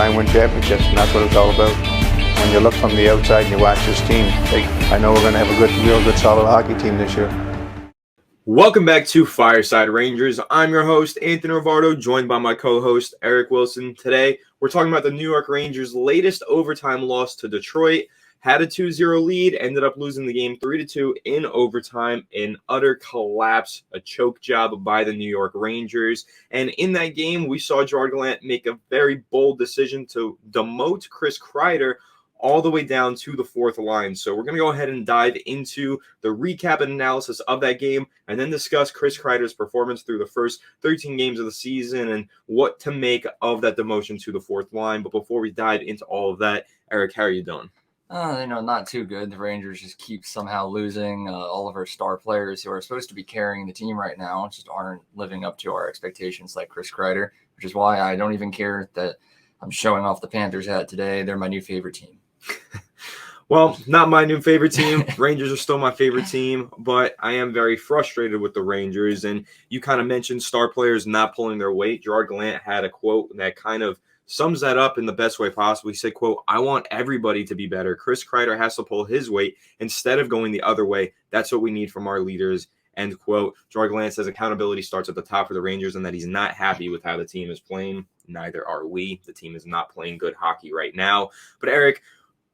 try and win championships, and that's what it's all about. When you look from the outside and you watch this team, I know we're going to have a real good, solid hockey team this year. Welcome back to Fireside Rangers. I'm your host, Anthony Rivardo, joined by my co-host, Eric Wilson. Today, we're talking about the New York Rangers' latest overtime loss to Detroit. Had a 2-0 lead, ended up losing the game 3-2 in overtime. An utter collapse, a choke job by the New York Rangers. And in that game, we saw Gallant make a very bold decision to demote Chris Kreider all the way down to the fourth line. So we're going to go ahead and dive into the recap and analysis of that game and then discuss Chris Kreider's performance through the first 13 games of the season and what to make of that demotion to the fourth line. But before we dive into all of that, Eric, how are you doing? Not too good. The Rangers just keep somehow losing. All of our star players who are supposed to be carrying the team right now just aren't living up to our expectations like Chris Kreider, which is why I don't even care that I'm showing off the Panthers hat today. They're my new favorite team. Well, not my new favorite team. Rangers are still my favorite team, but I am very frustrated with the Rangers. And you kind of mentioned star players not pulling their weight. Gallant had a quote that kind of sums that up in the best way possible. He said, quote, "I want everybody to be better. Chris Kreider has to pull his weight instead of going the other way. That's what we need from our leaders." End quote. Gallant says accountability starts at the top for the Rangers and that he's not happy with how the team is playing. Neither are we. The team is not playing good hockey right now. But Eric,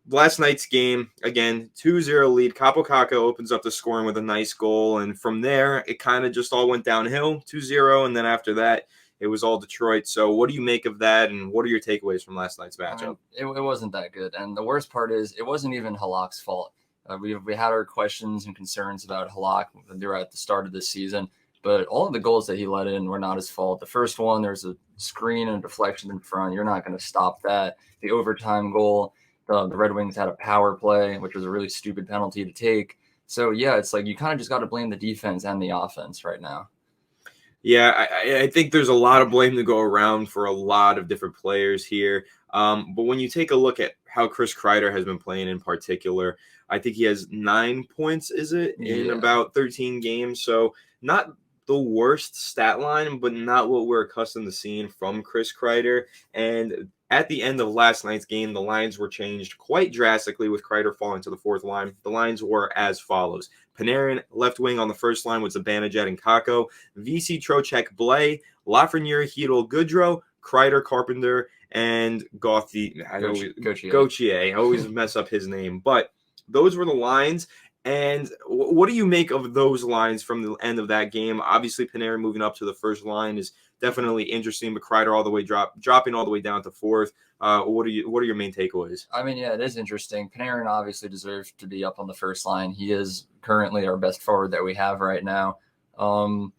last night's game, again, 2-0 lead. Kaapo Kakko opens up the scoring with a nice goal. And from there, it kind of just all went downhill, 2-0. And then after that, it was all Detroit. So what do you make of that? And what are your takeaways from last night's matchup? It wasn't that good. And the worst part is it wasn't even Halak's fault. We had our questions and concerns about Halak at the start of this season. But all of the goals that he let in were not his fault. The first one, there's a screen and a deflection in front. You're not going to stop that. The overtime goal, the Red Wings had a power play, which was a really stupid penalty to take. So, yeah, it's like you kind of just got to blame the defense and the offense right now. Yeah, I think there's a lot of blame to go around for a lot of different players here. But when you take a look at how Chris Kreider has been playing in particular, I think he has 9 points, in about 13 games. So not the worst stat line, but not what we're accustomed to seeing from Chris Kreider. And at the end of last night's game, the lines were changed quite drastically with Kreider falling to the fourth line. The lines were as follows. Panarin, left wing on the first line with Zibanejad and Kakko. VC, Trocheck, Blais, Lafreniere, Chytil, Goodrow, Kreider, Carpenter, and Gauthier. Gauthier. I always mess up his name. But those were the lines. And what do you make of those lines from the end of that game? Obviously, Panarin moving up to the first line is definitely interesting, but Kreider all the way dropping all the way down to fourth. What are your main takeaways? I mean, yeah, it is interesting. Panarin obviously deserves to be up on the first line. He is currently our best forward that we have right now. What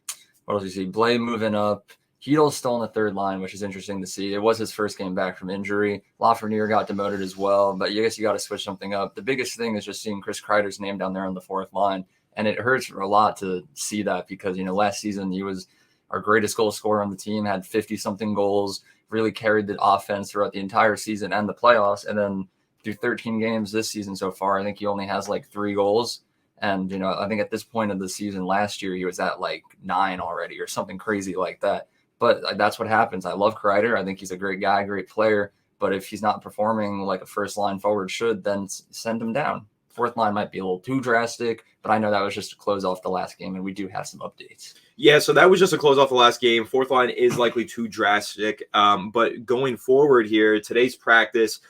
else do you see? Blais moving up. Chytil's still on the third line, which is interesting to see. It was his first game back from injury. Lafreniere got demoted as well, but I guess you got to switch something up. The biggest thing is just seeing Chris Kreider's name down there on the fourth line, and it hurts a lot to see that because, last season he was our greatest goal scorer on the team, had 50-something goals, really carried the offense throughout the entire season and the playoffs, and then through 13 games this season so far, I think he only has like 3 goals. And, I think at this point of the season last year, he was at like 9 already or something crazy like that. But that's what happens. I love Kreider. I think he's a great guy, great player. But if he's not performing like a first-line forward should, then send him down. Fourth line might be a little too drastic, but I know that was just to close off the last game, and we do have some updates. Yeah, so that was just to close off the last game. Fourth line is likely too drastic. But going forward here, today's practice,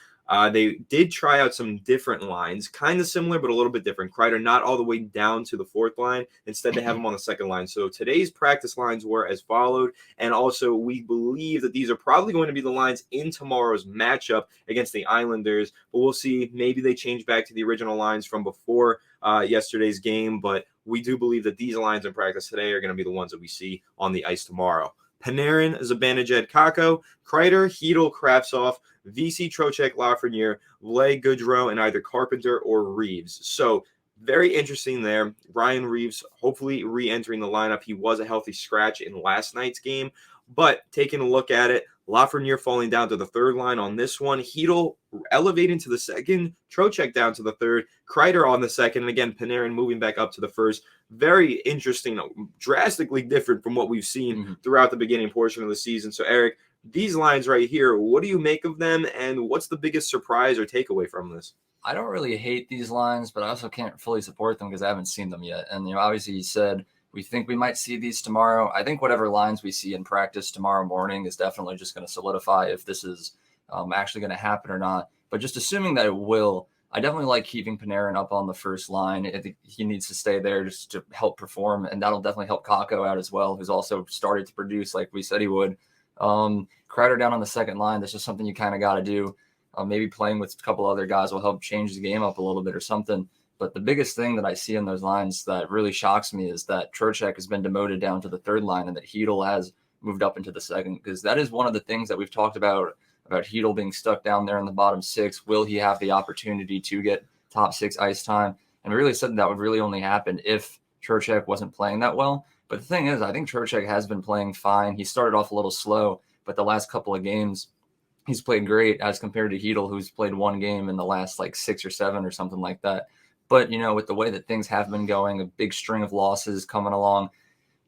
they did try out some different lines, kind of similar, but a little bit different. Kreider not all the way down to the fourth line. Instead, they have him on the second line. So today's practice lines were as followed. And also, we believe that these are probably going to be the lines in tomorrow's matchup against the Islanders. But we'll see. Maybe they change back to the original lines from before yesterday's game. But we do believe that these lines in practice today are going to be the ones that we see on the ice tomorrow. Panarin, Zibanejad, Kakko, Kreider, Chytil, Kravtsov, VC, Trocheck, Lafreniere, Blais, Goodrow, and either Carpenter or Reeves. So very interesting there. Ryan Reeves hopefully re-entering the lineup. He was a healthy scratch in last night's game. But taking a look at it, Lafreniere falling down to the third line on this one. Chytil elevating to the second. Trocheck down to the third. Kreider on the second. And again, Panarin moving back up to the first. Very interesting, drastically different from what we've seen throughout the beginning portion of the season. So, Eric, these lines right here, what do you make of them, and what's the biggest surprise or takeaway from this? I don't really hate these lines, but I also can't fully support them because I haven't seen them yet. And obviously you said we think we might see these tomorrow. I think whatever lines we see in practice tomorrow morning is definitely just going to solidify if this is actually going to happen or not. But just assuming that it will, I definitely like keeping Panarin up on the first line. I think he needs to stay there just to help perform, and that'll definitely help Kakko out as well, who's also started to produce like we said he would. Kreider down on the second line, that's just something you kind of got to do. Maybe playing with a couple other guys will help change the game up a little bit or something. But the biggest thing that I see in those lines that really shocks me is that Trocheck has been demoted down to the third line and that Hedl has moved up into the second, because that is one of the things that we've talked about Hedl being stuck down there in the bottom six. Will he have the opportunity to get top six ice time? And we really said that would really only happen if Trocheck wasn't playing that well. But the thing is, I think Trocheck has been playing fine. He started off a little slow, but the last couple of games, he's played great as compared to Hedl, who's played one game in the last like 6 or 7 or something like that. But, with the way that things have been going, a big string of losses coming along,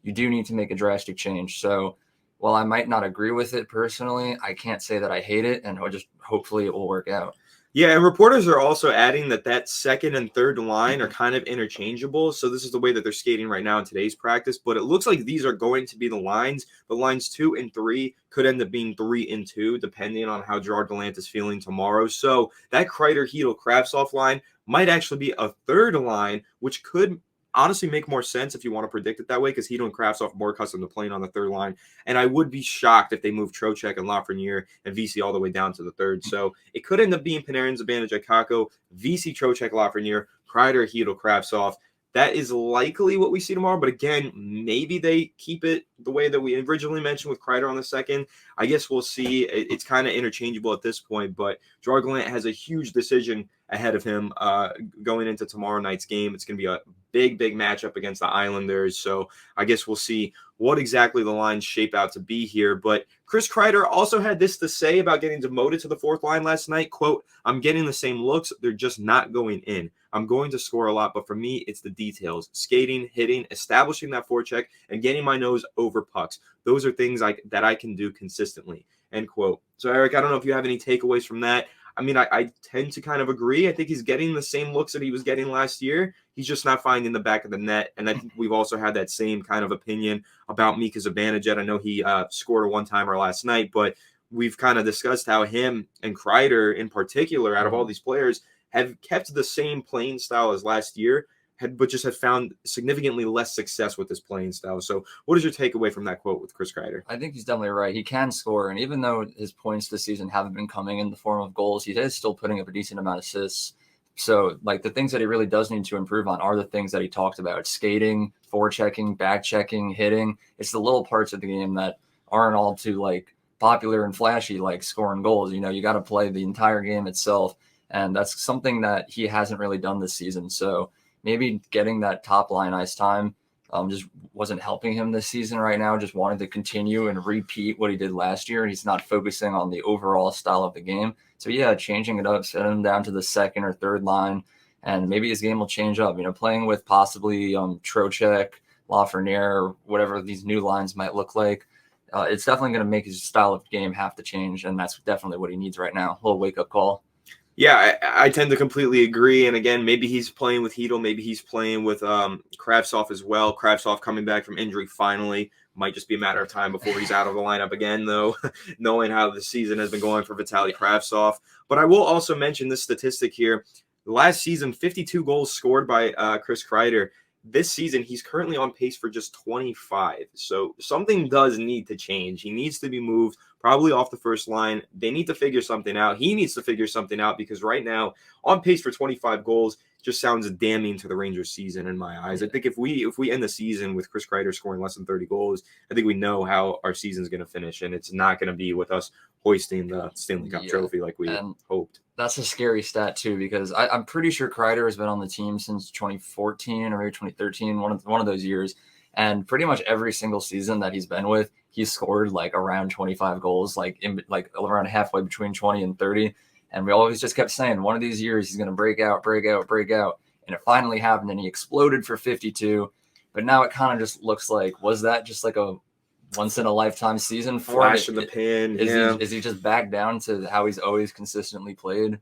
you do need to make a drastic change. So while I might not agree with it personally, I can't say that I hate it, and hopefully it will work out. Yeah, and reporters are also adding that second and third line are kind of interchangeable. So this is the way that they're skating right now in today's practice. But it looks like these are going to be the lines. The lines 2 and 3 could end up being 3 and 2, depending on how Gerard Gallant is feeling tomorrow. So that Kreider, Hedl, Kravtsov line might actually be a third line, which could honestly make more sense if you want to predict it that way, because Hedl and Kravtsov are more accustomed to playing on the third line. And I would be shocked if they move Trocheck and Lafreniere and VC all the way down to the third. So it could end up being Panarin, Zibanejad, Kakko, VC, Trocheck, Lafreniere, Kreider, Hedl, Kravtsov. That is likely what we see tomorrow. But again, maybe they keep it the way that we originally mentioned with Kreider on the second. I guess we'll see. It's kind of interchangeable at this point, but Gerard Gallant has a huge decision ahead of him going into tomorrow night's game. It's going to be a big matchup against the Islanders. So I guess we'll see what exactly the lines shape out to be here. But Chris Kreider also had this to say about getting demoted to the fourth line last night. Quote, "I'm getting the same looks. They're just not going in. I'm going to score a lot, but for me, it's the details. Skating, hitting, establishing that forecheck, and getting my nose over pucks. Those are things that I can do consistently." End quote. So, Eric, I don't know if you have any takeaways from that. I mean, I tend to kind of agree. I think he's getting the same looks that he was getting last year. He's just not finding the back of the net. And I think we've also had that same kind of opinion about Mika Zibanejad. I know he scored a one-timer last night, but we've kind of discussed how him and Kreider in particular, out of all these players, have kept the same playing style as last year, but just have found significantly less success with this playing style. So what is your takeaway from that quote with Chris Kreider? I think he's definitely right. He can score, and even though his points this season haven't been coming in the form of goals, he is still putting up a decent amount of assists. So, like, the things that he really does need to improve on are the things that he talked about: skating, forechecking, back-checking, hitting. It's the little parts of the game that aren't all too, like, popular and flashy, like scoring goals. You got to play the entire game itself, and that's something that he hasn't really done this season. So maybe getting that top line ice time just wasn't helping him this season right now. Just wanted to continue and repeat what he did last year. He's not focusing on the overall style of the game. So yeah, changing it up, setting him down to the second or third line, and maybe his game will change up. Playing with possibly Trocheck, Lafreniere, whatever these new lines might look like. It's definitely going to make his style of game have to change, and that's definitely what he needs right now. A little wake-up call. Yeah, I tend to completely agree. And again, maybe he's playing with Hedl. Maybe he's playing with Kravtsov as well. Kravtsov coming back from injury finally. Might just be a matter of time before he's out of the lineup again, though, knowing how the season has been going for Vitaly Kravtsov. But I will also mention this statistic here. Last season, 52 goals scored by Chris Kreider. This season, he's currently on pace for just 25. So something does need to change. He needs to be moved, probably off the first line. They need to figure something out. He needs to figure something out, because right now, on pace for 25 goals just sounds damning to the Rangers season in my eyes. I think if we end the season with Chris Kreider scoring less than 30 goals, I think we know how our season's going to finish, and it's not going to be with us hoisting the Stanley Cup trophy like we hoped. That's a scary stat too, because I'm pretty sure Kreider has been on the team since 2014 or maybe 2013, one of those years. And pretty much every single season that he's been with, he's scored like around 25 goals, like around halfway between 20 and 30. And we always just kept saying one of these years he's going to break out. And it finally happened, and he exploded for 52. But now it kind of just looks like, was that just like a once in a lifetime season for Flash him. in the pan. Is he just back down to how he's always consistently played?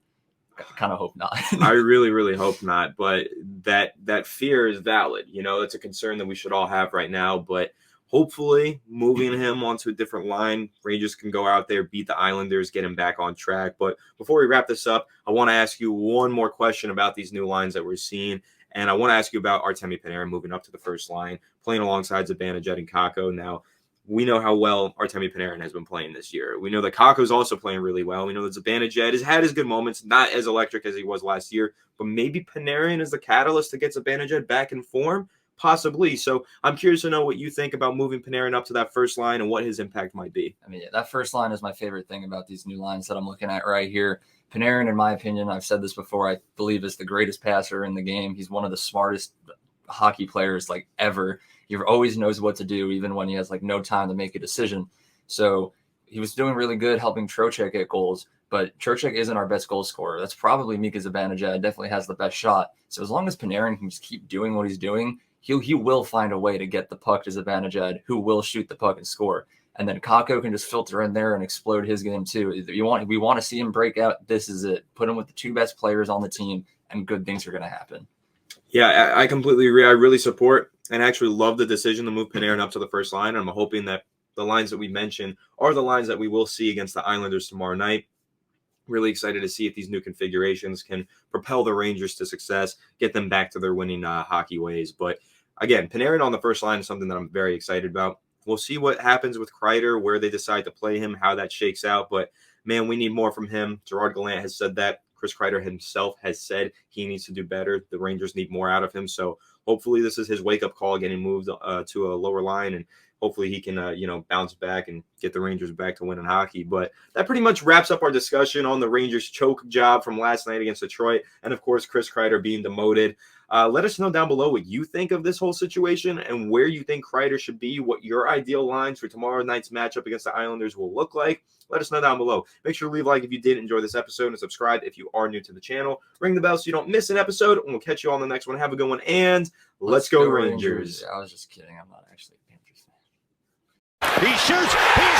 I kind of hope not. I really, really hope not. But that fear is valid. You know, it's a concern that we should all have right now. But hopefully, moving him onto a different line, Rangers can go out there, beat the Islanders, get him back on track. But before we wrap this up, I want to ask you one more question about these new lines that we're seeing. And I want to ask you about Artemi Panarin moving up to the first line, playing alongside Zibanejad and Kakko. Now, we know how well Artemi Panarin has been playing this year. We know that Kakko's also playing really well. We know that Zibanejad has had his good moments, not as electric as he was last year, but maybe Panarin is the catalyst to get Zibanejad back in form, possibly. So I'm curious to know what you think about moving Panarin up to that first line and what his impact might be. I mean, that first line is my favorite thing about these new lines that I'm looking at right here. Panarin, in my opinion, I've said this before, I believe is the greatest passer in the game. He's one of the smartest hockey players like ever. He always knows what to do, even when he has like no time to make a decision. So he was doing really good helping Trocheck get goals, but Trocheck isn't our best goal scorer. That's probably Mika Zibanejad. Definitely has the best shot. So as long as Panarin can just keep doing what he's doing, he will find a way to get the puck to Zibanejad, who will shoot the puck and score. And then Kakko can just filter in there and explode his game too. We want to see him break out. This is it. Put him with the two best players on the team, and good things are going to happen. Yeah, I completely agree. I really support and actually love the decision to move Panarin up to the first line. I'm hoping that the lines that we mentioned are the lines that we will see against the Islanders tomorrow night. Really excited to see if these new configurations can propel the Rangers to success, get them back to their winning hockey ways. But again, Panarin on the first line is something that I'm very excited about. We'll see what happens with Kreider, where they decide to play him, how that shakes out. But, man, we need more from him. Gerard Gallant has said that. Chris Kreider himself has said he needs to do better. The Rangers need more out of him. So hopefully this is his wake-up call, getting moved to a lower line, and hopefully he can, bounce back and get the Rangers back to winning hockey. But that pretty much wraps up our discussion on the Rangers choke job from last night against Detroit, and, of course, Chris Kreider being demoted. Let us know down below what you think of this whole situation and where you think Kreider should be, what your ideal lines for tomorrow night's matchup against the Islanders will look like. Let us know down below. Make sure to leave a like if you did enjoy this episode and subscribe if you are new to the channel. Ring the bell so you don't miss an episode, and we'll catch you on the next one. Have a good one, and let's go Rangers. I was just kidding. I'm not actually a Panthers fan. He shoots. Rangers!